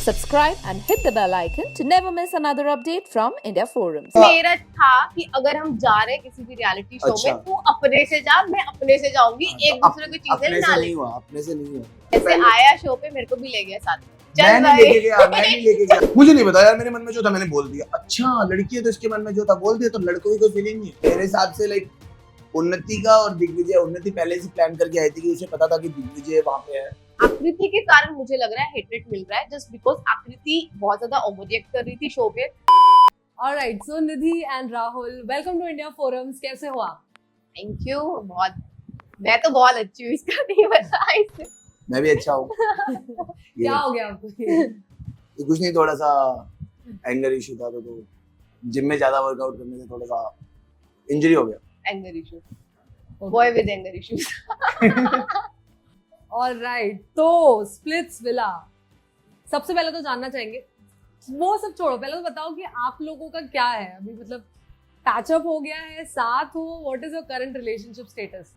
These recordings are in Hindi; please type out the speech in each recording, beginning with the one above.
Subscribe and hit the bell icon to never miss another update from India Forums. मेरा था कि अगर हम जा रहे हैं किसी भी रियलिटी शो अच्छा। में, तू अपने से जा, मैं अपने से जाऊंगी, एक दूसरे की चीजें अपने ना से ले। नहीं हुआ, अपने से नहीं हुआ। जैसे आया शो पे मेरे को भी ले गया साथ में। मैं चल नहीं भाई। लेके गया, मैं नहीं लेके गया। मुझे नहीं पता यार, मेरे मन में जो था मैंने बोल दिया। अच्छा लड़की है तो इसके मन में जो था बोल दिया, तो लड़कों की कोई फीलिंग नहीं है। मेरे हिसाब से लाइक उन्नति का और दिग्विजय, उन्नति पहले से प्लान करके आई थी कि उसे पता था कि दिग्विजय वहाँ पे है। आकृति के कारण मुझे लग रहा है हेटरेट मिल रहा है, जस्ट बिकॉज आकृति बहुत ज्यादा ओवररिएक्ट कर रही थी शो पे। Alright, so Nidhi and Rahul, welcome to India Forums. कैसे हो आप? Thank you. बहुत, मैं तो बहुत अच्छी हूँ, इसका नहीं पता इसे। मैं भी अच्छा हूँ। क्या हो गया आपको? ये कुछ नहीं, थोड़ा सा एंगर इशू था तो जिम में ज्यादा वर्कआउट करने से थोड़ा सा इंजरी हो गया। Anger issue, boy with anger issues. Alright, तो Splits Villa. सबसे पहले तो जानना चाहेंगे, वो सब छोड़ो, पहले तो बताओ कि आप लोगों का क्या है अभी, मतलब पैचअप हो गया है, साथ हो, what is your current relationship status?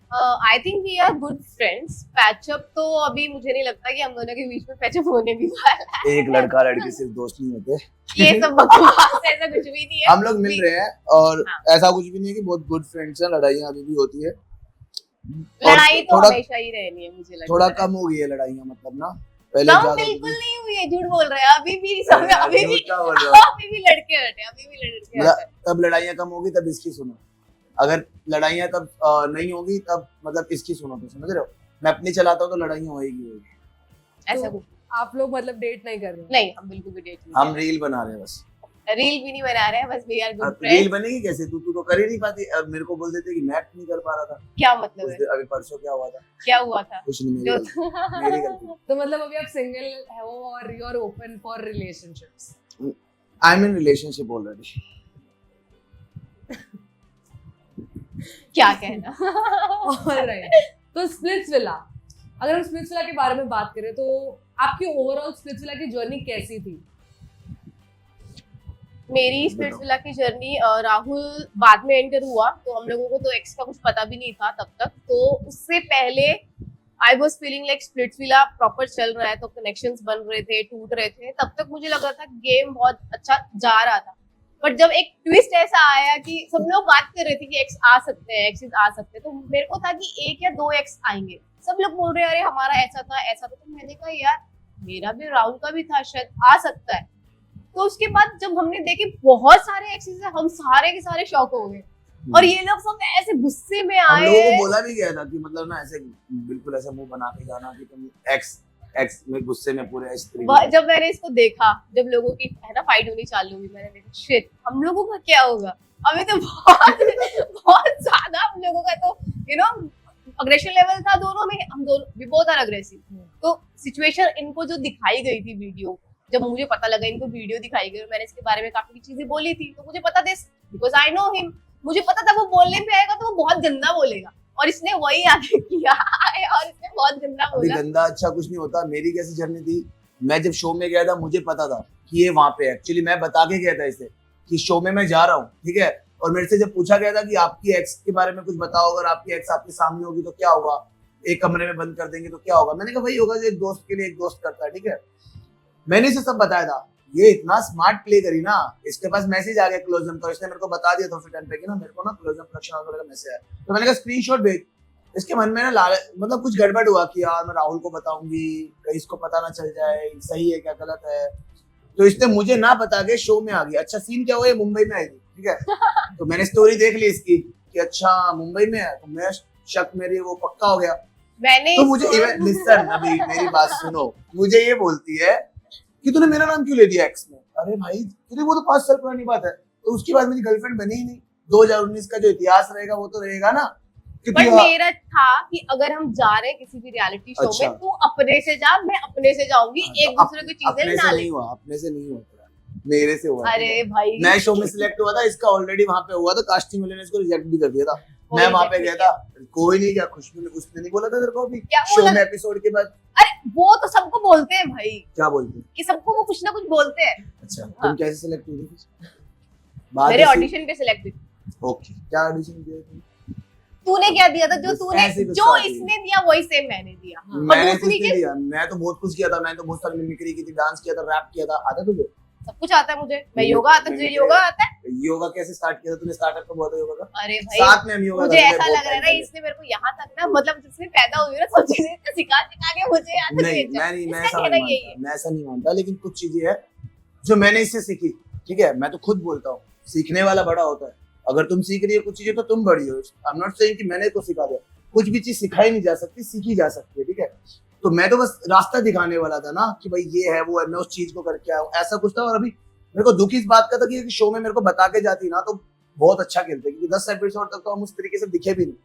I think we are good friends. Patch up तो अभी मुझे नहीं लगता कि हम दोनों के बीच में पैचअप होने भी वाला है। एक लड़का लड़की सिर्फ दोस्त नहीं होते। ये सब बकवास है, ऐसा कुछ भी नहीं है। हम लोग मिल रहे हैं और हाँ। ऐसा कुछ भी नहीं है कि बहुत गुड फ्रेंड्स हैं। लड़ाइयाँ अभी भी होती है। लड़ाई तो थोड़ा हमेशा ही रहनी है, मुझे लगता थोड़ा है। कम हो गई है लड़ाइयाँ, मतलब ना पहले कम ज्यादा बिल्कुल थी। नहीं हुई है, झूठ बोल रहे हैं। अभी भी सब, अरे यार, अभी भी झूठ क्या बोल रहे हो? अभी भी लड़के हटे, अभी भी लड़के मतलब हटे। तब लड़ाइयाँ कम होगी तब इसकी सुनो। अगर लड़ाइयाँ तब नहीं होगी तब मतलब इसकी सुनो, तो समझ रहे हो? मैं अपनी चलाता हूँ तो लड़ाइयाँ होगी। ऐसा कुछ आप लोग मतलब डेट नहीं कर रहे हो? नहीं, हम बिल्कुल भी डेट हम नहीं रील बना रहे हैं बस। रील भी नहीं बना रहे हैं, बस वी आर गुड अब रील फ्रेंड्स। बनेगी कैसे? तू तो कर ही नहीं पाती। अब मेरे को बोल देते कि मैं act नहीं कर पा रहा था। क्या मतलब उस है? दिन अभी परसों क्या हुआ था? क्या हुआ था? कुछ नहीं, जो मेरी गलती। तो मतलब अभी आप सिंगल हो और you are open for relationships? I am in relationship already. क्या कहना। Alright, तो Splits Villa, अगर हम Splits Villa के बारे में बात करें तो आपकी ओवरऑल Splits Villa की जर्नी कैसी थी? मेरी स्प्लिट्स विला की जर्नी, राहुल बाद में एंटर हुआ, तो हम लोगों को तो एक्स का कुछ पता भी नहीं था तब तक। तो उससे पहले I was feeling like splits villa proper चल रहा है, तो कनेक्शंस बन रहे थे, टूट रहे थे। तब तक मुझे लग रहा था गेम बहुत अच्छा जा रहा था। बट जब एक ट्विस्ट ऐसा आया कि सब लोग बात कर रहे थे कि एक्स आ सकते हैं, एक्सिस आ सकते हैं, तो मेरे को था कि एक या दो एक्स आएंगे। सब लोग बोल रहे हैं अरे हमारा ऐसा था ऐसा था, तो मैंने कहा यार मेरा भी, राहुल का भी था, शायद आ सकता है। तो उसके बाद जब हमने देखे बहुत सारे एक्सेस है, हम सारे के सारे शॉक हो गए। और ये लोग सब ऐसे गुस्से में हम आए। लोगों को बोला भी गया था कि मतलब ना ऐसे बिल्कुल ऐसा मुंह बना के जाना कि तुम एक्स में गुस्से में पूरे इस तरीके से। जब मैंने इसको देखा, जब लोगों की है ना फाइट होनी चालू हुई, मैंने देखा शिट, हम लोगों का क्या होगा अभी तो बहुत बहुत ज्यादा हम लोगों का तो अग्रेशन लेवल था दोनों में। हम दोनों भी बहुत अग्रेसिव। तो सिचुएशन इनको जो दिखाई गई थी वीडियो, जब मुझे पता लगा इनको वीडियो दिखाई गई और मैंने इसके बारे में काफी चीजें बोली थी, तो मुझे पता था बिकॉज आई नो हिम, मुझे पता था वो बोलने पे आएगा तो वो बहुत गंदा बोलेगा, और इसने वही आगे किया है और इसने बहुत गंदा अभी बोला। गंदा अच्छा कुछ नहीं होता। मेरी कैसी जर्नी थी, मैं जब शो में गया था मुझे पता था कि ये वहां पे है। एक्चुअली मैं बता के गया था इसे कि शो में मैं जा रहा हूँ, ठीक है। और मेरे से जब पूछा गया था कि आपकी एक्स के बारे में कुछ बताओ, अगर आपकी एक्स आपके सामने होगी तो क्या होगा, एक कमरे में बंद कर देंगे तो क्या होगा, मैंने कहा वही होगा जो एक दोस्त के लिए एक दोस्त करता है, ठीक है। मैंने इसे सब बताया था। ये इतना स्मार्ट प्ले करी ना, इसके पास मैसेज आ गया क्लोजम का, इसने मेरे को बता दिया था उसी टाइम पे कि ना मेरे को ना क्लोजम प्रोडक्शन हाउस वाले का मैसेज आया। तो मैंने कहा स्क्रीनशॉट भेज। इसके मन में ना मतलब कुछ गड़बड़ हुआ कि यार मैं राहुल को बताऊंगी, कहीं इसको पता ना चल जाए सही है क्या गलत है। तो इसने मुझे ना बता के शो में आ गया। अच्छा सीन क्या हुआ, ये मुंबई में आई थी, ठीक है। तो मैंने स्टोरी देख ली इसकी कि अच्छा मुंबई में है, तो मैं शक मेरी वो पक्का हो गया। मैंने तो मुझे लिसन, अभी मेरी बात सुनो, मुझे ये बोलती है कि तूने मेरा नाम क्यों ले दिया एक्स में। अरे भाई तेरे वो तो 5 साल पुरानी बात है। तो उसके बाद मेरी गर्लफ्रेंड बनी ही नहीं। 2019 का जो इतिहास रहेगा वो तो रहेगा ना। बट मेरा था कि अगर हम जा रहे हैं किसी भी रियलिटी शो अच्छा। में, तू अपने से जा, मैं अपने से जाऊंगी, एक दूसरे की चीजें अपने ना से ले। नहीं हुआ, अपने से नहीं हुआ, मेरे से हुआ। अरे भाई मैं शो में सिलेक्ट हुआ था, इसका ऑलरेडी वहां पे हुआ था, कास्टिंग वाले ने इसको रिजेक्ट भी कर दिया था। मैं वहां पे गया था, कोई नहीं, क्या खुशबू ने उसने नहीं बोला था तेरे को अभी क्या शो बोला? में एपिसोड के बाद? अरे वो तो सबको बोलते हैं भाई, क्या बोलते हैं? कि सबको वो कुछ ना कुछ बोलते हैं। अच्छा हाँ। तुम कैसे सिलेक्ट हुई थी? बाद मेरे ऐसी- ऑडिशन पे सिलेक्ट हुई। ओके, क्या ऑडिशन दिया तुम? तूने क्या दिया था जो बस तूने ऐसे कुछ जो बात नहीं। इसने दिया वही सेम मैंने दिया। हाँ। मैंने कुछ दूसरी नहीं चीज- दिया, मैं तो बहुत कुछ किया था, मैंने तो बहुत सारी मिमिक्री की थी, डांस किया था, रैप किया था। आता तुझे सब कुछ आता है मुझे। मैं मैंने- योगा आता है, तुझे मैंने- योगा आता है? योगा कैसे स्टार्ट किया था तूने? स्टार्टअप कब हुआ था योगा का? अरे भाई साथ में हम योगा मुझे करते थे ऐसा बहुत लग रहा है time ना पहले। इसने मेरे को यहाँ तक ना मतलब जिसमें पैदा हुई है ना सब चीजें इसने सिखा सिखा के मुझे यहाँ तक नहीं भेजा। मैं नहीं, मैं इसका ऐसा कहना नहीं यही है। मानता, मैं ऐसा नहीं मानता, लेकिन कुछ चीजें है जो मैंने इससे सीखी। ठीक है, मैं तो खुद बोलता हूँ सीखने वाला बड़ा होता है। अगर तुम सीख रही हो कुछ चीजें तो तुम बड़ी हो। आई एम नॉट सेइंग कि मैंने तो सिखा दिया, कुछ भी चीज सिखाई नहीं जा सकती, सीखी जा सकती है। ठीक है, तो मैं तो बस रास्ता दिखाने वाला था ना कि भाई ये है वो है, मैं उस चीज को करके आया हूँ, ऐसा कुछ था। और अभी मेरे को दुख इस बात का था कि शो में मेरे को बता के जाती ना तो बहुत अच्छा खेलते, क्योंकि 10 एपिसोड तक तो हम उस तरीके से दिखे भी नहीं।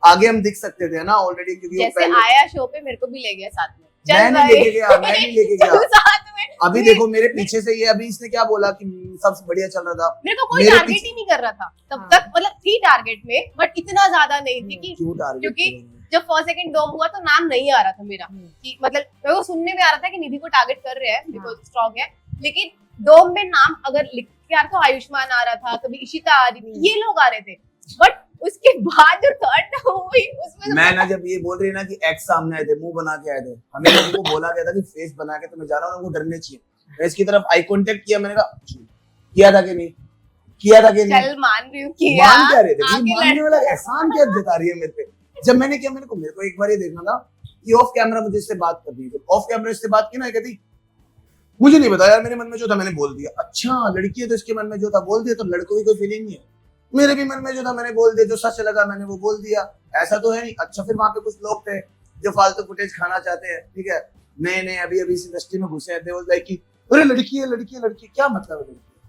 आगे हम दिख सकते थे ना ऑलरेडी, क्योंकि वो जैसे पहले आया शो पे मेरे को भी ले गया साथ में। मैं चल नहीं भाई लेके गया, मैं नहीं लेके चल गया। साथ में। अभी देखो मेरे पीछे से ये, अभी इसने क्या बोला कि सबसे बढ़िया चल रहा था। मेरे को कोई मेरे टारगेट पीछे- ही नहीं कर रहा था तब हाँ। तक, मतलब थी टारगेट में बट इतना ज्यादा नहीं थी कि क्यों टारगेट क्योंकि करेंगे? जब फर्स्ट सेकंड डोम हुआ तो नाम नहीं आ रहा था मेरा हम्म। कि मतलब मेरे को सुनने में आ रहा था कि निधि को टारगेट कर रहे हैं हाँ। बिकॉज स्ट्रॉन्ग है, लेकिन डोम में नाम अगर लिख के आ रहा तो आयुष्मान आ रहा था, कभी इशिता आ रही थी, ये लोग आ रहे थे। बट उसके बाद जो थर्ड हुई उसमें तो मैं ना जब ये बोल रही है ना कि एक्स सामने आए थे, मुंह बना के आए थे, हमें लोगों को बोला गया था कि फेस बना के तुम्हें जाना, और उनको डरने चाहिए। मैं इसकी तरफ आई कांटेक्ट किया, मैंने कहा किया था कि नहीं, किया था कि नहीं, चल मान रही हूँ किया मान क्या रहे थे, ये आगे मानने वाला एहसान क्या जता रही है मेरे पे। जब मैंने किया, मेरे को एक बार ये देखना था कि ऑफ कैमरा मुझे इससे बात करनी है। ऑफ कैमरा इससे बात की ना, कहती मुझे नहीं पता यार, मेरे मन में जो था मैंने बोल दिया। अच्छा लड़की है तो इसके मन में जो था बोल दिया, तो लड़कों की कोई फीलिंग नहीं है। मेरे भी मन में जो था मैंने बोल दिया, जो सच लगा मैंने वो बोल दिया, ऐसा तो है नहीं। अच्छा फिर वहां पे कुछ लोग थे जो फालतू फुटेज खाना चाहते हैं, ठीक है, नए नए अभी अभी इस इंडस्ट्री में घुसे हैं, लाइक कि अरे लड़की है लड़की है लड़की, क्या मतलब है लड़की?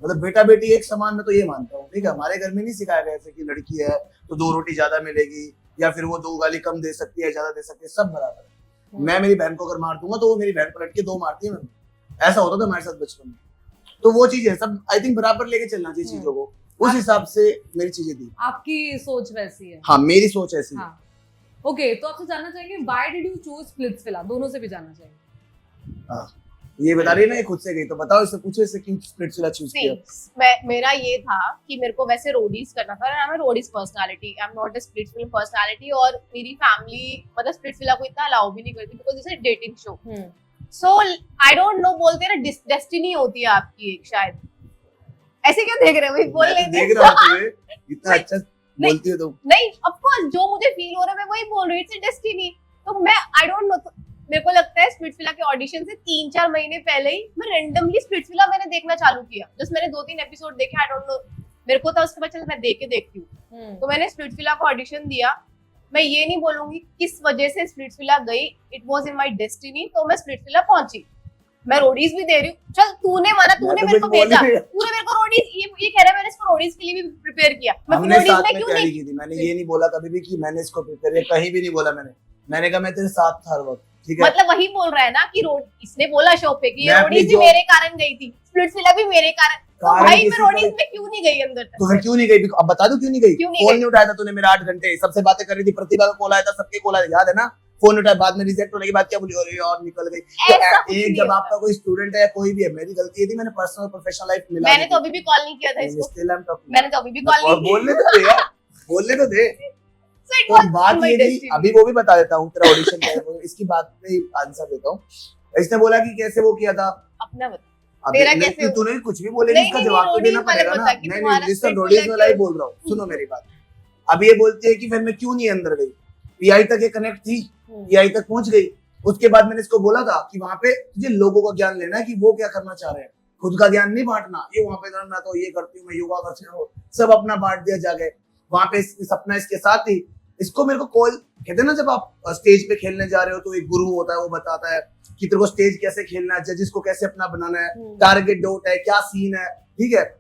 मतलब बेटा बेटी एक समान, मैं तो ये मानता हूँ। ठीक है, हमारे घर में नहीं सिखाया गया ऐसे कि लड़की है तो 2 रोटी ज्यादा मिलेगी, या फिर वो 2 गाली कम दे सकती है, ज्यादा दे सकती है, सब बराबर है। मैं मेरी बहन को अगर मार दूंगा तो वो मेरी बहन पलट के 2 मारती है मेरे, ऐसा होता था हमारे साथ बचपन में। तो वो चीज है, सब आई थिंक बराबर लेके चलना चाहिए चीजों को, उस हिसाब से मेरी चीजें थी। आपकी सोच वैसी है। हाँ मेरी सोच ऐसी है। हाँ ओके, तो आपसे जानना चाहेंगे why did you choose Splitsvilla, दोनों से भी जानना चाहेंगे। हाँ ये बता रही है ना, ये खुद से गई, तो बताओ इससे, पूछो इससे क्यों स्प्लिट्सविला चूज किया। मेरा ये था कि मेरे को वैसे रोडीज करना था, I am a Roadies personality, I am not a Splitsvilla personality. और मेरी फैमिली मतलब स्प्लिट्सविला को इतना अलाउ भी नहीं करती because this is dating show. So I don't know, बोलते हैं ना डेस्टिनी होती है आपकी एक, शायद ऐसे क्यों देख रहे हो भाई, बोल मैं तो लेते देख रहा हूँ तुम्हें, इतना अच्छा बोलती हो तुम। नहीं ऑफ कोर्स जो मुझे फील हो रहा है मैं वही बोल रही हूँ, इट्स डेस्टिनी। तो मैं आई डोंट नो, मेरे को लगता है स्प्लिट्सविला के ऑडिशन से 3-4 महीने पहले ही मैं रैंडमली स्प्लिट्सविला मैंने देखना चालू किया। जस्ट मैंने 2-3 एपिसोड देखे, आई डोंट नो, मेरे को था उसके बाद चल मैं देख के देखती हूँ। तो मैंने स्प्लिट्सविला को ऑडिशन दिया। मैं ये नहीं बोलूंगी किस वजह से स्प्लिट्सविला गई, it was in my destiny. तो मैं स्प्लिट्सविला पहुंची, मैं रोडीज भी दे रही हूँ। चल तूने माना, तूने मेरे को भेजा, तूने मेरे को रोडीज, ये कह रहा है मैंने इसको रोडीज के लिए भी प्रिपेयर किया। मैं हमने रोडीज साथ में में क्यों तैयारी नहीं की थी, मैंने ये नहीं बोला कभी भी कि मैंने इसको प्रिपेयर किया, कहीं भी नहीं बोला मैंने कहा मैं तेरे साथ था हर वक्त। ठीक है, मतलब वही बोल रहा है ना कि रोड, इसने बोला शो पे कि ये मैं अपनी रोडीज भी जो- मेरे कारण गई थी, स्प्लिट्सविला भी मेरे कारण। तो कारण भाई मैं किसी रोडीज का- में क्यों नहीं गई अंदर तक? तो फिर क्यों नहीं गई? अब बता दो क्यों नहीं गई। क्यों नहीं फोन गई? नहीं उठाया था तूने मेरा 8 घंटे, सबसे बातें कर रही थी, प्रतिभा का कॉल आया था, सबके कॉल आया, याद है ना? फोन उठाया, बाद में रिजेक्ट होने के बाद क्या बोली, अरे यार निकल गई। ऐसा कुछ एक नहीं जब होता। आपका कोई स्टूडेंट है या कोई भी है, मेरी गलती ये थी, मैंने पर्सनल और प्रोफेशनल लाइफ मिला मैंने तो अभी भी कॉल नहीं किया था इसको, स्टिल आई एम टॉकिंग। मैंने तो अभी भी कॉल नहीं बोलने तो दे यार, बोलने तो दे। So it तो was बात my ये थी, destiny. अभी वो भी बता देता हूँ, तेरा ऑडिशन क्या है, इसकी बात पे आंसर देता हूँ। इसने बोला कि कैसे वो किया था, अपना बता। अभी तेरा नहीं, कैसे तूने कुछ भी बोलेगी नहीं, इसका नहीं, जवाब तो रोडीज देना वाले पड़ेगा ना। बता कि नहीं तुम्हारा नहीं, लिसन स्प्लिट्सविला रोडीज वाला ही क्यों- बोल रहा हूँ, सुनो मेरी बात। अब ये बोलती है कि फिर मैं क्यों नहीं अंदर गई, पीआई तक ये कनेक्ट थी, पीआई तक पहुंच गई। उसके बाद मैंने इसको बोला था कि वहां पे तुझे लोगों का ज्ञान लेना है कि वो क्या करना चाह रहे हैं, खुद का ज्ञान नहीं बांटना। ये वहां पे मैं तो ये करती हूँ, मैं योगा करती हूँ, सब अपना बांट दिया जाके। वहां पे सपना इसके साथ ही, इसको मेरे को कॉल, कहते हैं ना जब आप स्टेज पे खेलने जा रहे हो तो एक गुरु होता है, वो बताता है कि तेरे को स्टेज कैसे खेलना है, जजेस को कैसे अपना बनाना है, टारगेट डोट है, क्या सीन है। ठीक है,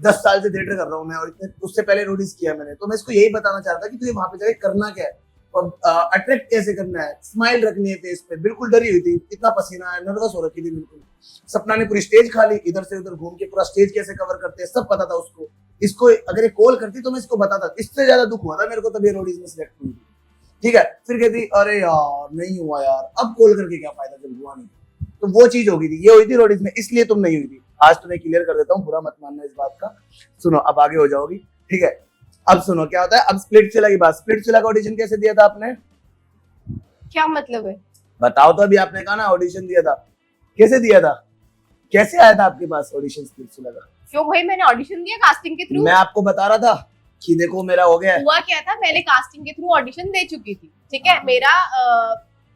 10 साल से थिएटर कर रहा हूँ मैं, और इतने उससे पहले रोडीज किया मैंने। तो मैं इसको यही बताना चाह रहा था कि तुझे वहां पे जाके करना क्या है, और अट्रैक्ट कैसे करना है, स्माइल रखनी है फेस पे। बिल्कुल डरी हुई थी, इतना पसीना है, नर्वस हो रखी थी बिल्कुल। सपना ने पूरी स्टेज खा ली, इधर से उधर घूम के पूरा स्टेज कैसे कवर करते हैं सब पता था उसको। इसको अगर ये कॉल करती तो मैं इसको बताता। इससे ज्यादा दुख हुआ था मेरे को तब ये रोडीज में सिलेक्ट हुई थी। ठीक है, फिर कहती अरे यार नहीं हुआ यार, अब कॉल करके क्या फायदा जब हुआ नहीं। तो वो चीज हो गई थी, ये हुई थी रोडीज में, इसलिए तुम नहीं हुई थी। आज तुम्हें क्लियर कर देता हूँ, बुरा मत मानना इस बात का। सुनो अब आगे हो जाओगी। ठीक है, अब सुनो क्या होता है, अब स्प्लिट्सविला की बात। स्प्लिट्सविला का ऑडिशन कैसे दिया था आपने? क्या मतलब है? बताओ तो, अभी आपने कहा ना ऑडिशन दिया था, कैसे दिया था? कैसे आया था आपके पास ऑडिशन स्प्लिट्सविला का? क्यों भाई, मैंने ऑडिशन दिया कास्टिंग के थ्रू। मैं आपको बता रहा था कि देखो मेरा हो गया है। हुआ क्या था, मैंने कास्टिंग के थ्रू ऑडिशन दे चुकी थी, ठीक है, मेरा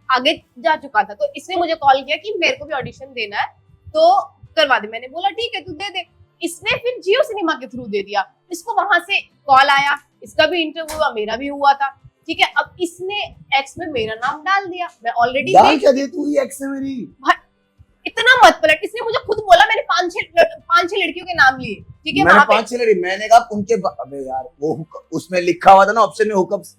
आगे जा चुका था। तो इसने मुझे कॉल किया कि मेरे को भी ऑडिशन देना है तो करवा दे। मैंने बोला ठीक है तू दे दे। इसने फिर जियो सिनेमा के थ्रू दे दिया। इसको वहां से कॉल आया, इसका भी इंटरव्यू हुआ, मेरा भी हुआ था, ठीक है। अब इसने एक्स में मेरा नाम डाल दिया। मैं ऑलरेडी डाल क्या दिया तू? ये एक्स है मेरी। इतना मत पलट। इसने मुझे खुद बोला मैंने 5-6 लड़कियों के नाम लिए, ठीक है। मैंने वहां पे 5-6 लड़ी, मैंने कहा उनके अबे यार वो उसमें लिखा हुआ था ना ऑप्शन में हुकअप्स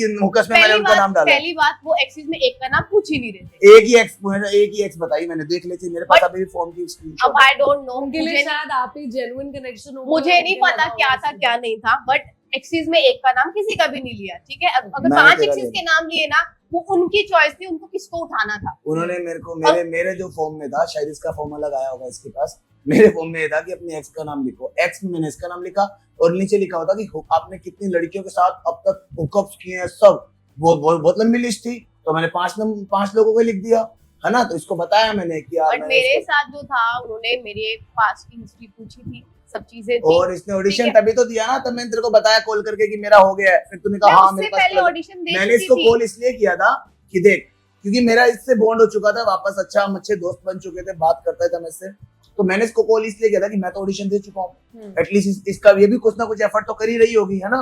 में मैंने उनका नाम डाला। पहली बात वो एक्सिस में एक का नाम पूछ ही नहीं रहे थे। एक ही एक्स बताई मैंने, देख लेती मेरे पास अभी भी फॉर्म की स्क्रीनशॉट। अब आई डोंट नो, उनके लिए शायद आप ही जेन्युइन कनेक्शन हो। मुझे नहीं पता क्या था क्या नहीं था, बट एक्सिस में एक का नाम किसी का भी नहीं लिया, ठीक है। अगर मैंने 5 तेरा एक्सिस लिया। के नाम लिए ना, वो उनकी चॉइस थी, उनको किसको उठाना था। उन्होंने मेरे को मेरे जो फॉर्म में था, शायद इसका फॉर्म अलग आया होगा इसके पास, मेरे फॉर्म में ये था कि अपने एक्स का नाम लिखो। एक्स में मैंने इसका नाम लिखा और नीचे लिखा होता कि आपने कितनी लड़कियों के साथ अब तक हुकअप्स किए हैं, सब बहुत लंबी लिस्ट थी। तो मैंने 5 लोगों को लिख दिया, है ना। तो इसको बताया मैंने कि यार बट मेरे साथ जो था, उन्होंने मेरे पास की हिस्ट्री पूछी थी, सब चीजें थी। और इसने ऑडिशन तभी तो दिया ना, तब मैंने तेरे को बताया कॉल करके कि मेरा हो गया है। फिर तूने कहा हाँ मेरे पास पहले ऑडिशन दे मैंने इसको कॉल इसलिए किया था कि देख, क्योंकि मेरा इससे बॉन्ड हो चुका था वापस, अच्छा हम अच्छे दोस्त बन चुके थे, बात करता था मुझसे। तो मैंने इसको कॉल इसलिए किया था कि मैं तो ऑडिशन दे चुका हूँ, एटलीस्ट इसका ये भी कुछ ना कुछ एफर्ट तो कर ही रही होगी, है ना।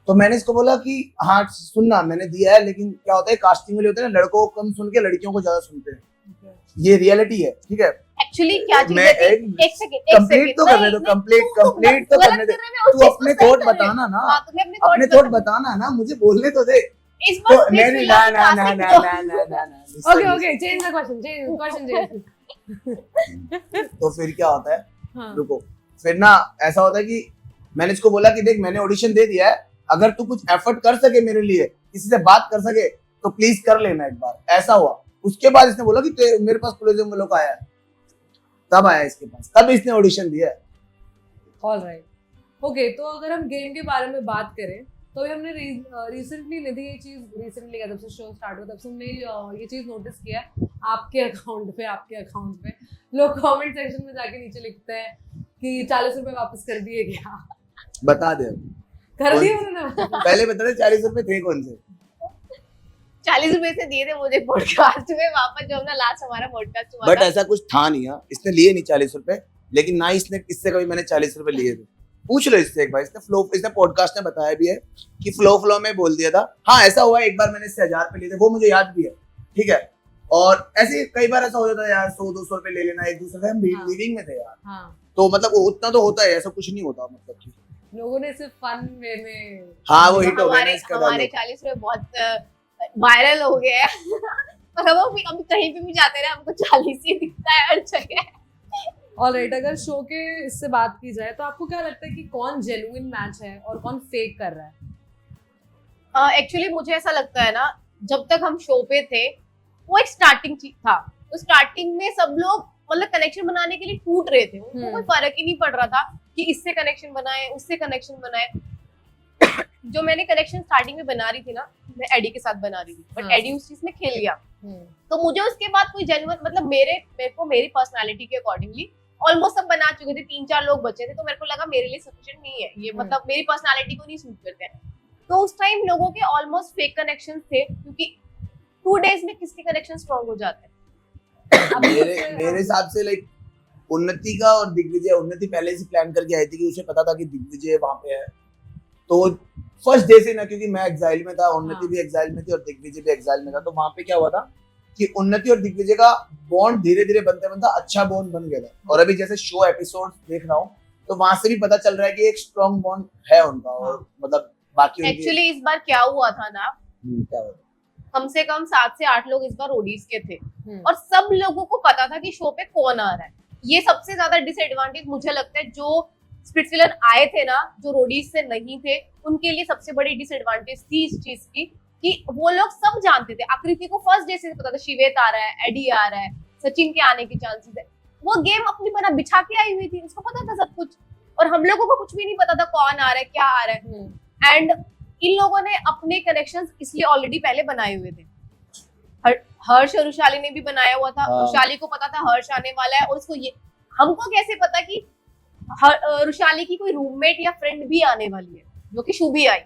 तो मैंने इसको बोला कि हाँ सुनना, मैंने दिया है, लेकिन क्या होता है कास्टिंग वाले होते हैं ना, लड़कों को कम सुन के लड़कियों को ज्यादा सुनते हैं, ये रियलिटी है, ठीक है। एक्चुअली क्या चीज मैं है, एक सेकंड कंप्लीट तो करने दो, कंप्लीट तो करने दो। तू अपने थॉट बताना ना, अपने थॉट बताना ना, मुझे बोलने तो दे। इस तो बार मेरी ना ओके चेंज द क्वेश्चन तो फिर क्या होता है, हाँ। रुको, फिर ना ऐसा होता है कि मैंने इसको बोला कि देख मैंने ऑडिशन दे दिया है, अगर तू कुछ एफर्ट कर सके मेरे लिए, किसी से बात कर सके तो प्लीज कर लेना एक बार। ऐसा हुआ। उसके बाद इसने बोला कि मेरे पास कोलेजियम वालों का आया है, तब आया इसके पास, तब इसने ऑडिशन दिया है। Alright, okay. तो अगर हम गेम के बारे में बात करें तो अभी हमने रिसेंटली निधि ये चीज रिसेंटली जब से शो स्टार्ट हुआ तब से हमने ये चीज नोटिस किया है आपके अकाउंट पे लोग कमेंट सेक्शन में जाके नीचे लिखते हैं कि 40 रुपए वापस कर दिए क्या? बता दे, कर दिए उन्होंने? पहले बता दे 40 रुपए थे कौन से? 40 रुपए से दिए थे मुझे पॉडकास्ट में वापस, जो हमने लास्ट हमारा पॉडकास्ट हुआ बट था। ऐसा कुछ था नहीं, हाँ इसने लिए नहीं 40 रुपए, लेकिन ना इसने इससे कभी मैंने 40 रुपए लिए थे। पूछ लो इससे एक बार, इसने पॉडकास्ट में बताया भी है कि फ्लो में बोल दिया था। हाँ ऐसा हुआ एक बार, मैंने इससे 1000 रुपए लिए थे, वो मुझे याद भी है, ठीक है। और ऐसे कई बार ऐसा हो जाता है यार, 100-200 रुपए ले लेना एक दूसरे से। हम लिविंग में थे यार, तो मतलब उतना तो होता है, ऐसा कुछ नहीं होता, मतलब कि लोगों ने सिर्फ फन वे में। हाँ वो हिट हो गया इसका। हमारे 40 रुपए बहुत वायरल हो गया है और हम अभी कहीं पे भी जाते रहे हमको 40 ही दिखता है हर जगह। ऑलराइट, अगर शो के इससे बात की जाए तो आपको क्या लगता है कि कौन जेन्युइन मैच है और कौन फेक कर रहा है? एक्चुअली मुझे ऐसा लगता है ना, जब तक हम शो पे थे वो एक स्टार्टिंग था, तो स्टार्टिंग में सब लोग मतलब कनेक्शन बनाने के लिए टूट रहे थे, उनको कोई फर्क ही नहीं पड़ रहा था कि इससे कनेक्शन बनाए उससे कनेक्शन बनाए। जो मैंने कनेक्शन स्टार्टिंग में बना रही थी ना, मैं एडी के साथ बना रही थी, बट एडी उस चीज में खेल गया। तो मुझे उसके बाद कोई जेन्युइन मतलब मेरे को मेरी पर्सनालिटी के अकॉर्डिंगली ऑलमोस्ट सब बना चुके थे, 3-4 लोग बचे थे, तो मेरे को लगा मेरे लिए सफिशिएंट नहीं है ये, मतलब मेरी पर्सनालिटी को नहीं सूट करते हैं। तो उस टाइम लोगों के ऑलमोस्ट फेक कनेक्शंस थे, क्योंकि 2 डेज में किसके कनेक्शन स्ट्रांग हो जाते हैं। मेरे हिसाब से लाइक उन्नति का और दिग्विजय, उन्नति पहले से प्लान करके आई थी कि उसे पता था कि दिग्विजय वहां पे है, तो फर्स्ट डे से ना, क्योंकि मैं एग्जाइल में था, उन्नति भी एग्जाइल में थी और दिग्विजय भी एग्जाइल में था, तो वहां पे क्या हुआ था कि उन्नति और दिग्विजय का बॉन्ड धीरे धीरे बनते बनता अच्छा बॉन्ड बन गया था। और अभी जैसे शो एपिसोड देख रहा हूँ तो वहां से भी पता चल रहा है कि एक स्ट्रॉन्ग बॉन्ड है उनका। और मतलब बाकी एक्चुअली इस बार क्या हुआ था ना, क्या हुआ, कम से कम 7 से 8 लोग इस बार ओडीज के थे और सब लोगों को पता था कि शो पे कौन आ रहा है। ये सबसे ज्यादा डिसएडवांटेज मुझे लगता है, जो स्प्लिट्सविला आए थे ना, जो रोडीज से नहीं थे, उनके लिए सबसे बड़ी डिसएडवांटेज थी इस चीज की कि वो लोग सब जानते थे। आकृति को फर्स्ट डे से पता था शिवेत आ रहा है, एडी आ रहा है, सचिन के आने के चांसेस है। वो गेम अपनी बना बिछा के आई हुई थी, उसको पता था सब कुछ। और हम लोगों को कुछ भी नहीं पता था कौन आ रहा है क्या आ रहा है। एंड इन लोगों ने अपने कनेक्शंस इसलिए ऑलरेडी पहले बनाए हुए थे। हर्ष और रुशाली ने भी बनाया हुआ था। हाँ। रुशाली को पता था हर्ष आने वाला है, और उसको ये हमको कैसे पता कि रुशाली की कोई रूममेट या फ्रेंड भी आने वाली है, जो कि शुभी आई।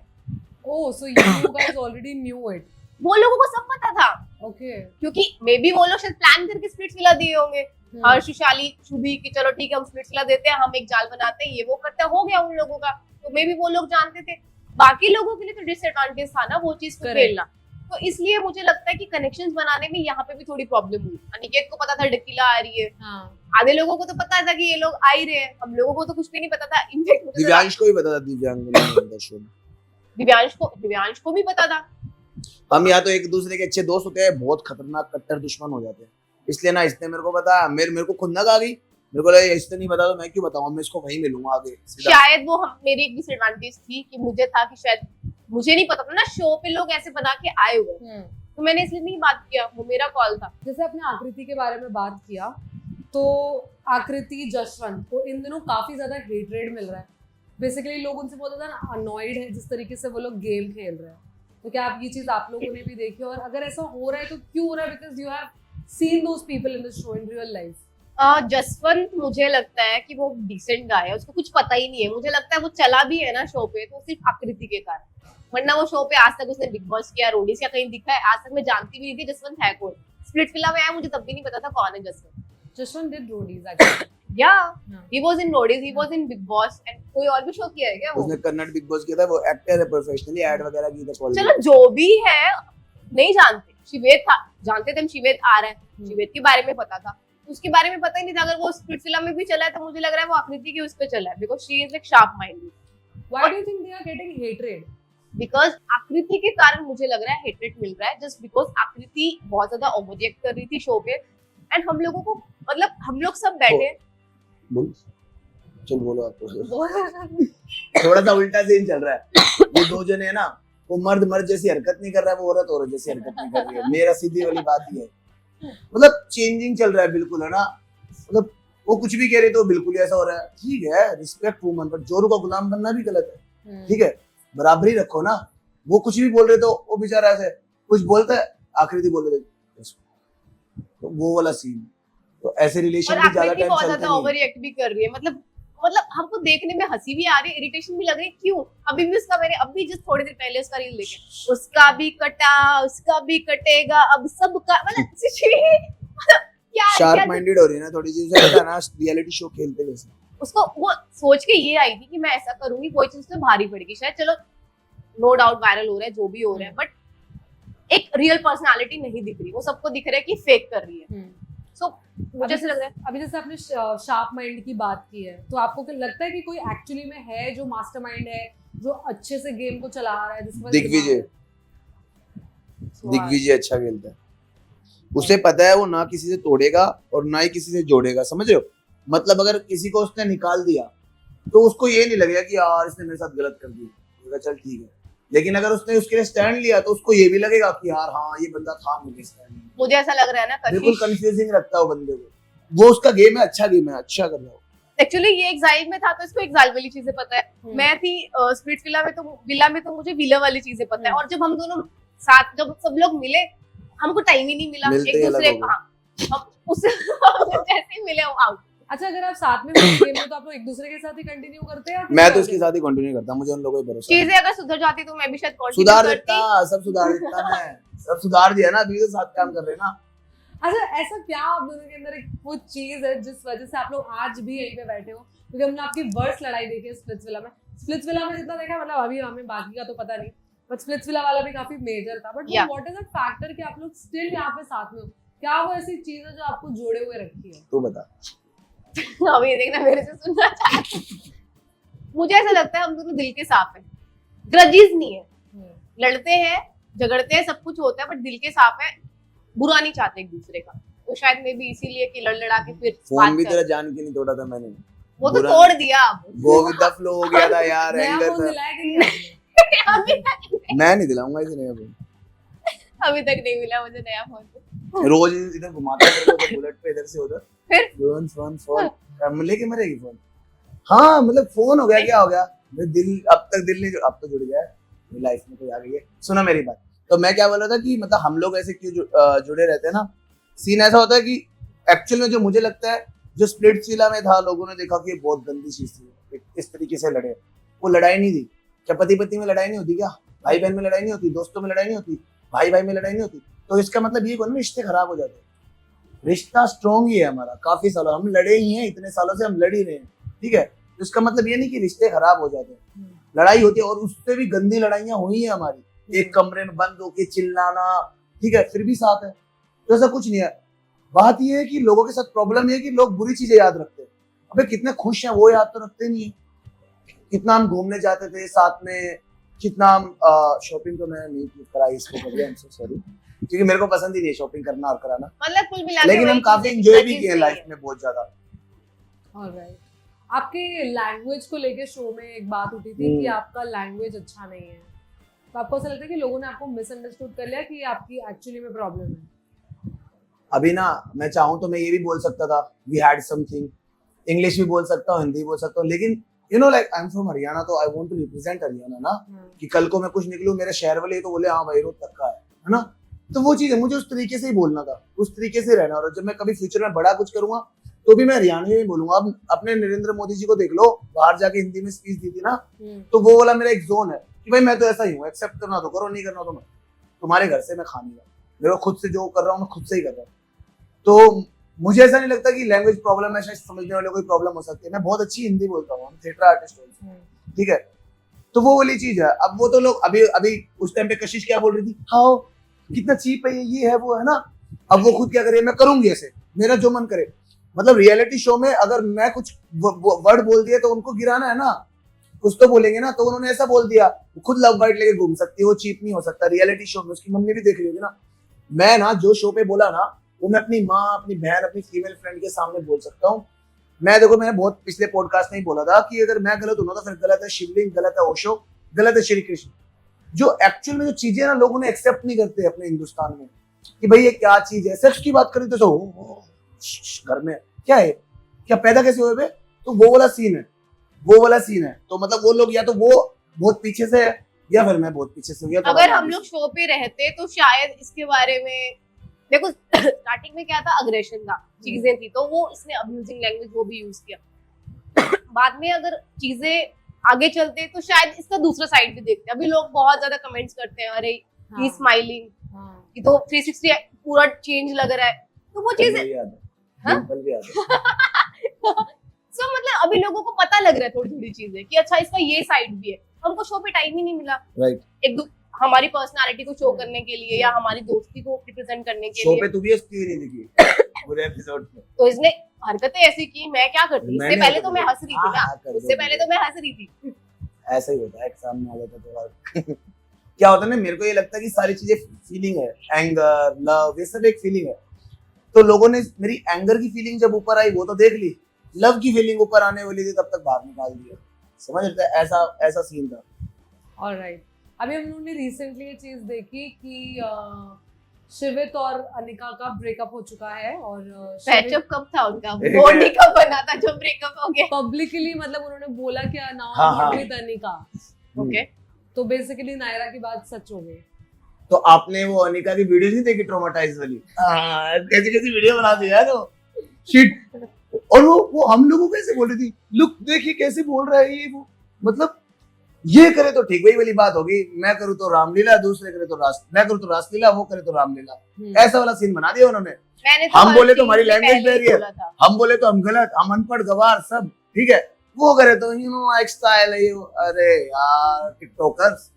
Oh, so you guys already knew it. वो लोगों को सब पता था, ओके। क्योंकि मे बी वो लोग शायद प्लान करके स्प्लिट्स विला दिए होंगे। हर्ष, रुशाली, शुभी की चलो ठीक है हम स्प्लिट्स विला देते हैं, हम एक जाल बनाते हैं, ये वो करते हैं, हो गया उन लोगों का। तो मे बी वो लोग जानते थे। बाकी लोगों के लिए तो डिसएडवांटेज था ना वो चीज को Correct. खेलना। तो इसलिए मुझे लगता है कि कनेक्शंस बनाने में यहाँ पे भी थोड़ी प्रॉब्लम हुई। अनिकेत को पता था डकीला आ रही है, हाँ, आधे लोगों को तो पता था कि ये लोग आ ही रहे हैं, हम लोगों को तो कुछ भी नहीं पता था। इनफैक्ट मुझे दिव्यांश को भी पता था, दिव्यांश को भी पता था। हम यहाँ तो एक दूसरे के अच्छे दोस्त होते हैं, बहुत खतरनाक कट्टर दुश्मन हो जाते हैं। इसलिए ना इसने मेरे को बताया, मेरे को खुद ना कहा गई, मेरे को लगा इसने नहीं बता तो मैं क्यों बताऊं, मैं इसको वहीं मिलूंगा आगे सीधा। शायद वो मेरी एक डिसएडवांटेज थी कि मुझे था कि शायद मुझे नहीं पता था ना शो पे लोग ऐसे बना के आए हुए हैं, तो मैंने इसलिए नहीं बात किया, वो मेरा कॉल था। जैसे आपने आकृति के बारे में बात किया, तो आकृति, जसवंत को इन दिनों काफी ज्यादा हेटरेड मिल रहा है। बेसिकली लोग उनसे बहुत ज्यादा अनॉयड है जिस तरीके से वो लोग गेम खेल रहे हैं। तो क्या आप ये चीज आप लोगों ने भी देखी, और अगर ऐसा हो रहा है तो क्यों हो रहा है? Because you have seen those people in the show in real life. Jaswant मुझे लगता है कि वो डिसेंट गाय है, उसको कुछ पता ही नहीं है। मुझे लगता है वो चला भी है ना शो पे तो सिर्फ आकृति के कारण, वरना वो शो पे आज तक उसने बिग बॉस किया, रोडीज क्या कहीं दिखा है, आज तक मैं जानती भी नहीं थी जसवंत है कौन। स्प्लिट विला में आया मुझे तब भी नहीं पता था कौन है Jaswant. Jaswant did Roadies actually. या हाँ। He was in Roadies, he was in big boss, and कोई और भी शो किया है क्या वो? उसने कन्नड़ बिग बॉस किया था, वो एक्टर है, प्रोफेशनली ऐड वगैरह की था कॉलेज। चलो जो भी है, नहीं जानते। शिवेद था, जानते थे हम शिवेद आ रहा है, शिवेद के बारे में पता था, उसके बारे में पता ही नहीं था। अगर वो स्प्लिट विला में भी चला है तो मुझे लग रहा है वो आकृति के उस पे चला है, because she is like sharp minded. Why do you think they are getting hated? Because Aakriti के कारण मुझे लग रहा है हेटरेट मिल रहा है, जस्ट बिकॉज आकृति बहुत ज्यादा ओवररिएक्ट कर रही थी शो पे, एंड हम लोगों को मतलब हम लोग सब बैठे बोल, चल बोलो आप। थोड़ा सा उल्टा सीन चल रहा है। ये दो जने है ना, वो मर्द जैसी हरकत नहीं कर रहा है, वो औरत जैसी हरकत नहीं कर रही है। मेरा सीधी वाली बात ही है, मतलब चेंजिंग चल रहा है बिल्कुल, है ना। मतलब वो कुछ भी कह रही तो बिल्कुल ऐसा हो रहा है। ठीक है, रिस्पेक्ट वुमन, पर जोरू का गुलाम बनना भी गलत है। ठीक है, बराबरी रखो ना। वो कुछ भी बोल रहे तो वो बेचारा ऐसे कुछ बोलता है, आकृति बोल रहे तो वो वाला सीन। तो ऐसे रिलेशन और भी ज्यादा आकृति टाइम बहुत चलते ज्यादा नहीं। ओवररिएक्ट भी कर रही है। मतलब हमको देखने में हंसी भी आ रही है, इरिटेशन भी लग रही है। क्यों? अभी भी उसका, मैंने अभी जस्ट थोड़ी देर पहले उसका रील देखे, उसका भी कटा, उसका भी कटेगा, अब सबका, मतलब क्या शार्प माइंडेड हो रही है ना थोड़ी सी, उसे पता ना रियलिटी शो खेलते वैसे। उसको वो सोच के ये आई थी कि मैं ऐसा करूंगी, कोई चीज उसमें भारी पड़ेगी शायद। चलो नो डाउट वायरल हो रहा है, जो भी हो रहा है, बट एक रियल पर्सनालिटी नहीं दिख रही। वो सबको दिख रहा है कि फेक कर रही है। सो मुझे ऐसा लग रहा है। अभी जैसे आपने शार्प माइंड की बात की है, तो आपको क्या लगता है कि कोई एक्चुअली में है जो मास्टरमाइंड है, जो अच्छे से गेम को चला रहा है, जिसके पास दिग्विजय दिमाग है? दिग्विजय अच्छा खेलता है, उसे पता है वो ना किसी से तोड़ेगा और ना ही किसी से जोड़ेगा, समझ रहे हो। मतलब अगर किसी को उसने निकाल दिया तो उसको ये नहीं लगेगा कि यार इसने मेरे साथ गलत कर दिया, चल ठीक है। लेकिन अगर उसने उसके लिए स्टैंड लिया तो उसको ये भी लगेगा कि यार हाँ ये बंदा था मेरे स्टैंड में। मुझे ऐसा लग रहा है ना, बिल्कुल कंफ्यूजिंग रखता है वो बंदे को। वो उसका गेम है, अच्छा गेम है, अच्छा कर रहा है। एक्चुअली ये एग्जाइल में था तो इसको एग्जाइल वाली चीजें पता है। मैं थी स्प्लिट विला में तो मुझे विला वाली चीजें पता है। और जब हम दोनों साथ, जब सब लोग मिले, हमको टाइम ही नहीं मिला एक दूसरे को। हाँ, उससे जैसे ही मिले आउट। अच्छा, अगर आप साथ में गेम में तो आप लोग एक दूसरे के साथ ही कंटिन्यू करते हैं? मैं तो उसके साथ ही कंटिन्यू करता, मुझे उन लोगों पे भरोसा है। चीजें अगर सुधर जाती तो मैं भी शायद सुधार देता, सब सुधार देता मैं, सब सुधार दिया ना, अभी तो साथ काम कर रहे हैं ना। अच्छा, ऐसा क्या आप दोनों के अंदर एक वो चीज है जिस वजह से आप लोग आज भी यहीं पे बैठे हो? क्योंकि हमने आपकी वर्स्ट लड़ाई देखी है स्प्लिट्स विला में। स्प्लिट्स विला में जितना देखा, मतलब अभी हमें बाकी का तो पता नहीं, बट स्प्लिट्स विला वाला भी काफी मेजर था। But what is the factor कि आप लोग स्टिल यहाँ पे साथ में हो? क्या वो ऐसी चीज है जो आपको जोड़े हुए रखी है? तू बता। अभी देखना, मेरे से सुनना चाहते। मुझे ऐसा लगता है हम दोनों दिल के साफ हैं, ग्रजेस नहीं है। लड़ते हैं, झगड़ते हैं, सब कुछ होता है, बट दिल के साफ है, बुरा नहीं चाहते एक दूसरे का। तो शायद मे भी इसीलिए कि लड़ा के फिर फोन भी तेरा जान के नहीं तोड़ा था मैंने, वो तो तोड़ दिया। वो विद द फ्लो हो गया था यार। नया एंगर फोन था, दिलाया कि नहीं आपने? अभी तक मैं नहीं दिलाऊंगा इसे नया फोन। अभी तक नहीं मिला मुझे नया फोन। रोज इधर घुमाता है बुलेट पे, इधर से उधर, फिर फोन फोन फोन, हम लेके मरेगी फोन। हाँ मतलब फोन हो गया, क्या हो गया, मेरे दिल अब तक दिल नहीं, अब तो जुड़ गया है मेरी लाइफ में, कोई आ गई है। सुना मेरी बात, तो मैं क्या बोल रहा था कि मतलब हम लोग ऐसे क्यों जुड़े रहते हैं ना। सीन ऐसा होता है कि एक्चुअल में जो मुझे लगता है, जो स्प्लिट्सविला में था, लोगों ने देखा कि ये बहुत गंदी चीज थी, इस तरीके से लड़े, वो लड़ाई नहीं थी। क्या पति पत्नी में लड़ाई नहीं होती क्या? भाई बहन में लड़ाई नहीं होती? दोस्तों में लड़ाई नहीं होती? भाई भाई में लड़ाई नहीं होती? तो इसका मतलब ये कौन, रिश्ते खराब हो जाते हैं। रिश्ता स्ट्रॉन्ग ही है हमारा, काफी सालों हम लड़े ही हैं, इतने सालों से हम लड़ ही रहे हैं, ठीक है। तो इसका मतलब ये नहीं कि रिश्ते खराब हो जाते हैं, लड़ाई होती है, और उससे भी गंदी लड़ाइयां हुई है हमारी, एक कमरे में बंद होके चिल्लाना, ठीक है, फिर भी साथ है, तो ऐसा कुछ नहीं है। बात ये है कि लोगों के साथ प्रॉब्लम ये है कि लोग बुरी चीजें याद रखते हैं। अबे कितने खुश हैं वो याद तो रखते नहीं है। कितना हम घूमने जाते थे साथ में, कितना हम शॉपिंग तो मैं नहीं करा इसको कभी, आई एम सो सॉरी, क्योंकि मेरे को पसंद ही नहीं है शॉपिंग करना और कराना, मतलब कुल मिला के लेकिन हम वही काफी चीज़ एंजॉय भी चीज़ किए नहीं लाइफ है। में बहुत ज्यादा। ऑलराइट, आपके लैंग्वेज को लेके शो में एक बात उठी थी कि आपका लैंग्वेज अच्छा नहीं है, तो आपको ऐसा लगता है कि लोगों ने आपको मिसअंडरस्टूड कर लिया कि आपकी एक्चुअली में प्रॉब्लम है? अभी ना मैं चाहूँ तो मैं ये भी बोल सकता था, वी हैड समथिंग, इंग्लिश भी बोल सकता हूँ, हिंदी बोल सकता हूँ, लेकिन you know like I am from Haryana, तो I want to represent Haryana ना, कि कल को मैं कुछ निकलूं मेरे शहर वाले तो बोले हाँ भाई रोड तक का है ना। तो वो चीज है, मुझे उस तरीके से ही बोलना था, उस तरीके से रहना, और जब मैं कभी फ्यूचर में बड़ा कुछ करूंगा तो भी मैं हरियाणवी में बोलूंगा। अब अपने नरेंद्र मोदी जी को देख लो, बाहर जाके हिंदी में स्पीच दी थी ना, तो वो वाला मेरा एक जोन है कि भाई मैं तो ऐसा ही हूँ, एक्सेप्ट करना तो करो, नहीं करना तो मत, तुम्हारे घर से मैं खा नहीं रहा, मेरे को खुद से जो कर रहा हूँ मैं खुद से ही कर रहा हूँ। तो मुझे ऐसा नहीं लगता कि लैंग्वेज प्रॉब्लम है, शायद समझने वाले कोई प्रॉब्लम हो सकती है। मैं बहुत अच्छी हिंदी बोलता हूँ, थिएटर आर्टिस्ट हूँ, ठीक है। तो वो वाली चीज है। अब वो तो लोग अभी अभी उस टाइम पे कशिश क्या बोल रही थी, हाँ कितना चीप है ये है वो है ना। अब वो खुद क्या करे, मैं करूंगी ऐसे, मेरा जो मन करे। मतलब रियलिटी शो में अगर मैं कुछ वर्ड बोल दिया तो उनको गिराना है ना, कुछ तो बोलेंगे ना, तो उन्होंने ऐसा बोल दिया, खुद लव बाइट लेके घूम सकती है, वो चीप नहीं हो सकता रियलिटी शो में। उसकी मम्मी भी देख रही होगी ना। मैं ना जो शो पे बोला ना, वो मैं अपनी माँ, अपनी बहन, अपनी फीमेल फ्रेंड के सामने बोल सकता हूँ। मैं देखो, मैंने बहुत पिछले पॉडकास्ट में ही बोला था कि अगर मैं गलत हूं तो फिर गलत है शिवलिंग, गलत है ओशो, गलत है श्री कृष्ण। जो एक्चुअल में जो चीजें ना लोगों ने एक्सेप्ट नहीं करते अपने हिंदुस्तान में, कि भाई ये क्या चीज है। सेक्स की बात करें तो घर में क्या है, क्या पैदा कैसे हुए बे, तो वो वाला सीन है, वो वाला सीन है। तो मतलब वो लोग या तो वो बहुत पीछे से है, या फिर मैं बहुत पीछे से हूँ। अगर हम लोग शो पे रहते तो शायद इसके बारे में, देखो स्टार्टिंग में क्या था, अग्रेशन था, चीजें थी, तो वो इसने अब्यूजिंग लैंग्वेज वो भी यूज किया। बाद में अगर चीजें आगे चलते तो शायद इसका दूसरा साइड भी देखते। अभी लोग बहुत ज्यादा कमेंट्स करते हैं, अरे ही स्माइलिंग, ये तो 360 पूरा चेंज लग रहा है, तो वो चीजें सो मतलब अभी लोगों को पता लग रहा है थोड़ी थोड़ी चीजें कि अच्छा इसका ये साइड भी है। हमको शो पे टाइम ही नहीं मिला, राइट, एक हमारी पर्सनालिटी को शो करने के लिए या हमारी दोस्ती को रिप्रेजेंट करने के शो लिए। पे तू भी हंसती हुई नहीं दिखी पूरे एपिसोड में, तो इसने हरकतें ऐसी की, मैं क्या करती, इससे पहले तो मैं हंस रही थी ना, उससे पहले तो मैं हंस रही थी। ऐसा ही होता है, एक सामने आ जाता तो क्या होता है ना, मेरे को ये लगता है कि सारी चीजें फीलिंग है, एंगर, लव, ये सब एक फीलिंग है। तो लोगों ने मेरी एंगर की फीलिंग जब ऊपर आई वो तो देख ली, लव की फीलिंग ऊपर आने वाली थी तब तक बाहर निकाल दिया। समझ रहे थे, ऐसा ऐसा सीन था। ऑलराइट, अभी हम लोगों ने रिसेंटली ये चीज देखी कि शिवित और अनिका का ब्रेकअप हो चुका है, और पैचअप कब था उनका, बॉडी कब बना था जो ब्रेकअप हो गया? पब्लिकली मतलब उन्होंने बोला कि नाउ हाँ, नॉट हाँ। विद अनिका, ओके, तो बेसिकली नायरा की बात सच हो गई। तो आपने वो अनिका की वीडियो नहीं देखी, ट्रॉमाटाइज वाली? कैसी कैसी वीडियो बना दी यार वो, शिट। और वो हम लोगों को कैसे बोल रही थी, लुक देखिए कैसे बोल रहा है ये वो, मतलब ये करे तो ठीक, वही वाली बात होगी, मैं करूँ तो रामलीला, दूसरे करे तो मैं करूँ तो रासलीला, वो करे तो रामलीला, ऐसा वाला सीन बना दिया उन्होंने। मैंने तो हम बोले तो चीज़ हमारी से लैंग्वेज पहले ही बैरियर, बोला था। हम बोले तो हम गलत, हम अनपढ़ गवार सब, ठीक है। वो करे तो यू नो एक स्टाइल है ये। अरे यार टिकटॉकर्स,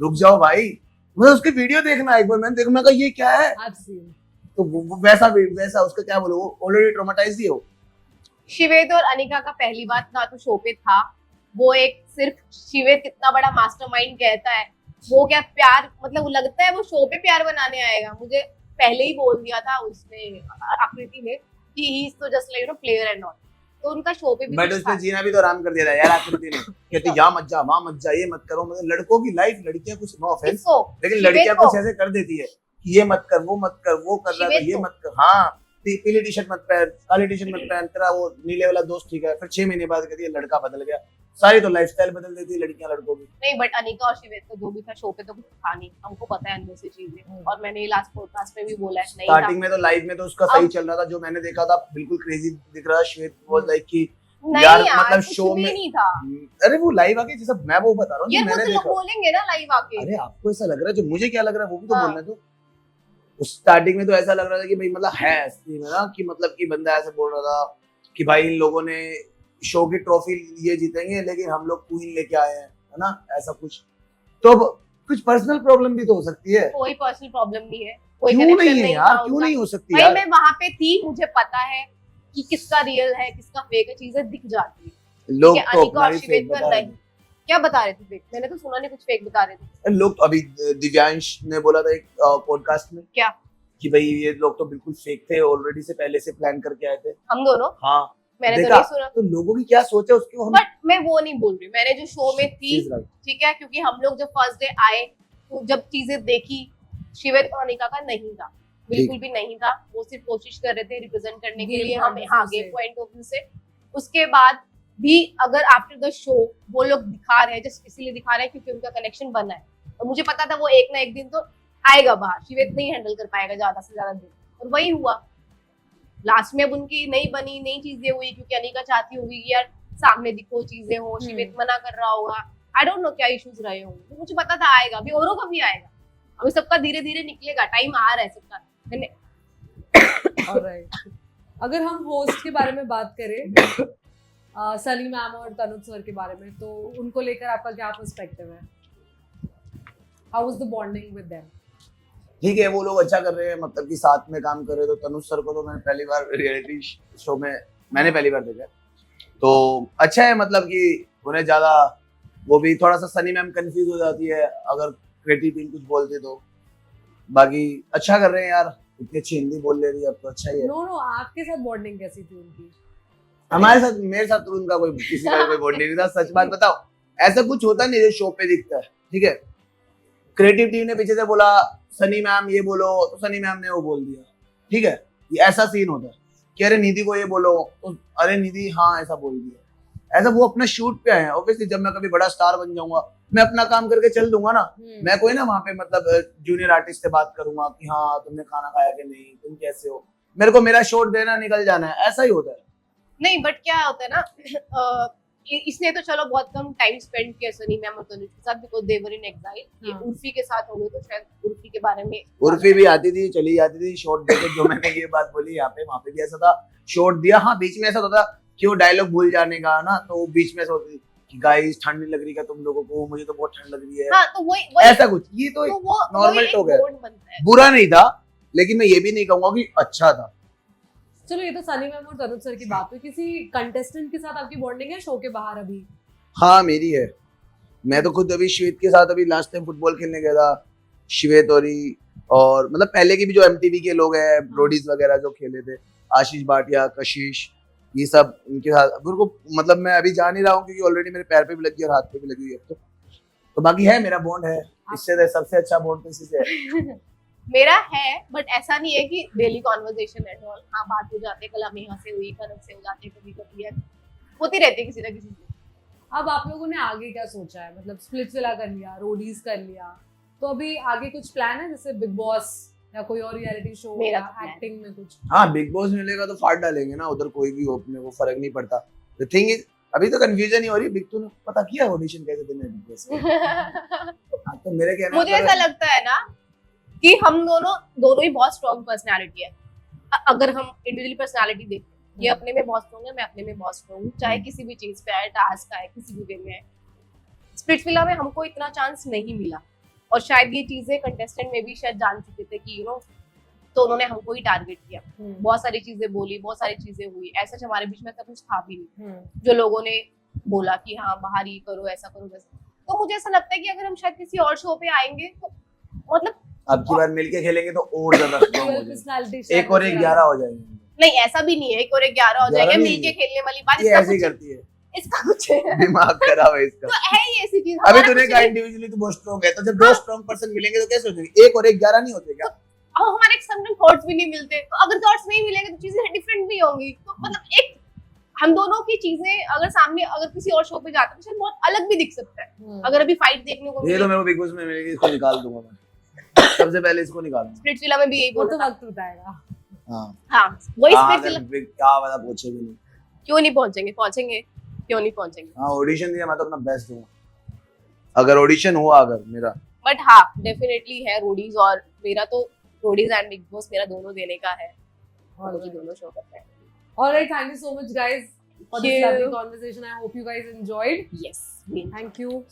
रुक जाओ भाई, मुझे उसकी वीडियो देखना एक बार, मैंने देखा, मैं कहा ये क्या है, तो वो वैसा उसका क्या बोलो, वो ऑलरेडी ट्रॉमाटाइज्ड ही हो। शिवेद और अनिका का पहली बात ना तो शो पे था, वो एक सिर्फ शिवेद इतना बड़ा मास्टरमाइंड कहता है, वो क्या प्यार, मतलब लगता है वो शो पे प्यार बनाने आएगा। मुझे पहले ही बोल दिया था उसने, आकृति ने, कि ही इज तो just like player and all. तो उनका शो पे भी बट उसने जीना भी तो आराम कर दिया था यार आकृति ने, कहती यहाँ मत जा, वहाँ मत जा, ये मत करो। मतलब लड़कों की लाइफ, लड़कियां कुछ नो ऑफेंस, किसको? लेकिन शिवेद लड़कियां को। कुछ ऐसे कर देती है कि ये मत कर, वो मत कर, वो कर रहा है तो ये मत कर। हाँ पीली टी शर्ट मत पहन, काली टी शर्ट मत पहन, तेरा वो नीले वाला दोस्त ठीक है, फिर 6 महीने बाद कहती है लड़का बदल गया। सारी तो लाइफस्टाइल बदल देती है लड़कियां लड़कों की। नहीं बट अनिका और शिवेत का जो भी था शो पे तो कुछ था नहीं, हमको पता है अंदर से चीजें, और मैंने लास्ट पॉडकास्ट में भी बोला है नहीं था। स्टार्टिंग में तो लाइव में तो उसका सही चल रहा था, जो मैंने देखा था बिल्कुल क्रेजी दिख रहा था। श्वेत वाज लाइक कि यार मतलब कुछ शो भी में नहीं था अरे वो लाइव आके जैसा मैं वो बता रहा हूँ यार, वो मैंने तो लोग देखा। बोलेंगे ना लाइव आके। अरे आपको ऐसा लग रहा है, जो मुझे क्या लग रहा है वो भी तो हाँ। बोलना। तो उस स्टार्टिंग में तो ऐसा लग रहा था कि भाई मतलब है असली में ना, कि मतलब कि बंदा ऐसे बोल रहा था कि भाई इन लोगों ने शो की ट्रॉफी ये जीतेंगे लेकिन हम लोग क्वीन लेके आए हैं, है ना, ऐसा कुछ। तो अब कुछ पर्सनल प्रॉब्लम भी तो हो सकती है। कोई पर्सनल प्रॉब्लम नहीं है, कोई क्यों connection नहीं है यार, था क्यों उनका। नहीं हो सकती भाई यार। मैं वहां पे थी, मुझे पता है कि किसका रियल है किसका फेक है, चीजें दिख जाती है। लोग ठीक है, तो अनिका अपना और भी शिवेत फेक का बता रहे नहीं। क्या बता रहे थे फेक? मैंने तो सुना नहीं कुछ फेक बता रहे थे। हैं। लोग तो अभी दिव्यांश ने बोला था एक पॉडकास्ट में क्या? कि भाई ये लोग तो बिल्कुल फेक थे, ऑलरेडी से पहले से प्लान करके आए थे। हम दोनों? हाँ मैंने तो देखा, नहीं सुना। तो लोगों की क्या सोच है उसको हम बट मैं वो नहीं बोल रही, मैंने जो शो में थी She's right. ठीक है, क्योंकि हम लोग जब फर्स्ट डे आए तो जब चीजें देखी, शिवेत और अनिका का नहीं था, बिल्कुल भी नहीं था। वो सिर्फ कोशिश कर रहे थे रिप्रेजेंट करने के Game लिए point हमें, of हाँ view गेम से। पॉइंट ऑफ व्यू से। उसके बाद भी अगर आफ्टर द शो वो लोग दिखा रहे हैं जस्ट इसीलिए दिखा रहे हैं क्योंकि उनका कनेक्शन बना है, और मुझे पता था वो एक ना एक दिन तो आएगा बाहर, शिवेत नहीं हैंडल कर पाएगा ज्यादा से ज्यादा दिन, और वही हुआ। लास्ट में अब उनकी नहीं बनी, नई चीजें हुई, क्योंकि अनिका चाहती होगी कि यार सामने दिखो चीजें हो, शिवेत मना कर रहा होगा, आई डोंट नो क्या इश्यूज रहे होंगे। तो मुझे पता था आएगा, अभी औरों का भी आएगा, अभी सबका धीरे धीरे निकलेगा, टाइम आ रहा है सबका। मैंने Alright. अगर हम होस्ट के बारे में बात करें, सनी मैम और तनुज सर के बारे में, तो उनको लेकर आपका क्या पर्सपेक्टिव है? How was the bonding with them? ठीक है, वो लोग अच्छा कर रहे हैं, मतलब कि साथ में काम कर रहे हैं। तो तनुज सर को तो मैंने पहली बार रियलिटी शो में मैंने पहली बार देखा, तो अच्छा है, मतलब कि उन्हें ज्यादा वो भी थोड़ा सा सनी मैम कंफ्यूज हो जाती है अगर क्रिएटिव टीम कुछ बोलते तो। बाकी अच्छा कर रहे हैं यार, इतनी अच्छी हिंदी बोल ले रही है अब तो अच्छा ही है। नो आपके साथ बॉन्डिंग कैसी थी उनकी? हमारे साथ, मेरे साथ तो उनका कोई किसी का कोई बॉन्डिंग नहीं था। सच बात बताओ, ऐसा कुछ होता नहीं जो शो पे दिखता है। ठीक है, क्रिएटिव टीम ने पीछे से बोला सनी मैम ये बोलो, तो सनी मैम ने वो बोल दिया। ठीक है, ये ऐसा सीन होता है कि अरे निधि को ये बोलो, तो अरे निधि हाँ ऐसा बोल दिया। ऐसा वो अपना शूट पे आए हैं। ऑब्वियसली जब मैं कभी बड़ा स्टार बन जाऊंगा, मैं अपना काम करके चल दूंगा ना। मैं कोई ना वहाँ पे मतलब जूनियर आर्टिस्ट से बात करूंगा कि हाँ तुमने खाना खाया कि नहीं, तुम कैसे हो, मेरे को मेरा शॉट देना, निकल जाना है, ऐसा ही होता है। नहीं बट क्या होता है ना, इसने तो चलो बहुत कम टाइम स्पेंड किया सनी मैम और तनुज के साथ, because they were in exile. ये उर्फी के साथ हो गए तो शायद उर्फी के बारे में, उर्फी भी आती थी चली जाती थी शॉट देके, जो मैंने ये बात बोली यहाँ पे, वहाँ पे भी ऐसा था, शॉट दिया। हाँ बीच में ऐसा होता था कि वो डायलॉग भूल जाने का ना, तो बीच में ऐसा होती थी कि गाइस ठंड नहीं लग रही क्या तुम लोगों को, मुझे तो बहुत ठंड लग रही है। हाँ तो वही ऐसा कुछ, ये तो वो नॉर्मल एक टॉक है, bond बनता है। बुरा नहीं था, लेकिन मैं ये भी नहीं कहूंगा कि अच्छा था। चलो ये तो सनी मैम और तनुज सर की बात हुई, किसी कंटेस्टेंट के साथ आपकी बॉन्डिंग है शो के बाहर अभी? हाँ मेरी है, मैं तो खुद अभी श्वेत के साथ अभी लास्ट टाइम फुटबॉल खेलने गया था। श्वेत और मतलब पहले के भी जो एमटीवी के लोग हैं, ब्रोडीज वगैरह जो खेले थे, आशीष भाटिया, कशिश, ये सब इनके साथ अब उनको मतलब मैं अभी जा नहीं रहा हूँ क्योंकि ऑलरेडी मेरे पैर पे भी लगी और हाथ पे भी लगी हुई है। तो बाकी है, मेरा बॉन्ड है, इससे सबसे अच्छा बॉन्ड किसी से है। मेरा है, बट ऐसा नहीं है कि डेली कॉन्वर्सेशन एट ऑल। हाँ बात हो जाती है, कल हम यहाँ से हुई, कल से हो जाती है, कभी कभी है, होती रहती है किसी ना किसी से। अब आप लोगों ने आगे क्या सोचा है? मतलब स्प्लिट्सविला कर लिया, रोडीज कर लिया, तो अभी आगे कुछ प्लान है जैसे बिग बॉस या कोई और रियलिटी शो मेरा या तो plan एक्टिंग में कुछ? हाँ बिग बॉस मिलेगा तो फाड़ डालेंगे ना, उधर कोई भी हो, अपने को फर्क नहीं पड़ता। द थिंग इज अभी तो कंफ्यूजन ही हो रही है। बिग ने पता किया ऑडिशन कैसे देना है बिग बॉस का? हाँ, तो मेरे कहने मुझे ऐसा लगता है ना कि हम दोनों ही बहुत स्ट्रॉन्ग पर्सनालिटी है। अगर हम इंडिविजुअल पर्सनालिटी देखें, ये अपने में बहुत स्ट्रॉन्ग है, मैं अपने में बहुत स्ट्रॉन्ग हूँ, चाहे किसी भी चीज पे आए, टास्क आए, किसी भी वे में आए। स्प्लिट्सविला में हमको इतना चांस नहीं मिला, और शायद ये चीजें कंटेस्टेंट में भी शायद जान चुके थे कि तो उन्होंने हमको ही टारगेट किया। बहुत सारी चीजें बोली, बहुत सारी चीजें हुई, ऐसा हमारे बीच में कुछ था भी नहीं जो लोगों ने बोला कि हाँ बाहर ही करो, ऐसा करो वैसा। तो मुझे ऐसा लगता है कि अगर हम शायद किसी और शो पे आएंगे तो मतलब अब की बार मिलके खेलेंगे तो और ज्यादा स्ट्रांग हो जाएंगे, एक और एक 11 हो जाएंगे। नहीं ऐसा भी नहीं है, एक और एक 11 हो जाएंगे, 11 नहीं मिलके खेलने वाली बात। ये इसका ऐसे ही कुछ करती है, इसका कुछ है दिमाग खराब है इसका। तो है ही ऐसी चीज। अभी तूने कहा इंडिविजुअली तो बहुत स्ट्रांग है, तो जब दो स्ट्रांग पर्सन मिलेंगे तो कैसे हो जाएंगे? एक और एक 11 नहीं होते क्या? अब हमारे समटाइम थॉट्स भी नहीं मिलते, तो अगर थॉट्स नहीं मिलेंगे तो चीजें डिफरेंट नहीं होंगी। तो मतलब एक हम दोनों की चीजें अगर सामने अगर किसी और शो पे जाते हैं तो शायद बहुत अलग भी दिख सकता है। अगर अभी फाइट देखने को ये तो मिले, मेरे को बिग बॉस में मिलेगी, इसको निकाल दूंगा मैं, सबसे पहले इसको निकालूंगा। स्प्लिट्सविला में भी यही वो तो बोलता। वक्त बताएगा। हाँ हाँ वही हाँ, स्प्लिट्सविला। अगर क्या पता पूछे भी नहीं। क्यों नहीं पहुंचेंगे, पहुंचेंगे, क्यों नहीं पहुंचेंगे। हाँ ऑडिशन दिया, मैं तो अपना बेस्ट दूंगा अगर ऑडिशन हुआ अगर मेरा। बट हाँ डेफिनेटली है रोडीज, और मेरा तो रोडीज एंड बिग बॉस मेरा दोनों देने का है, हम लोग दोनों शो करते हैं। Alright, thank you so much guys for this Thank you. lovely conversation. I hope you guys enjoyed. Yes, Thank you.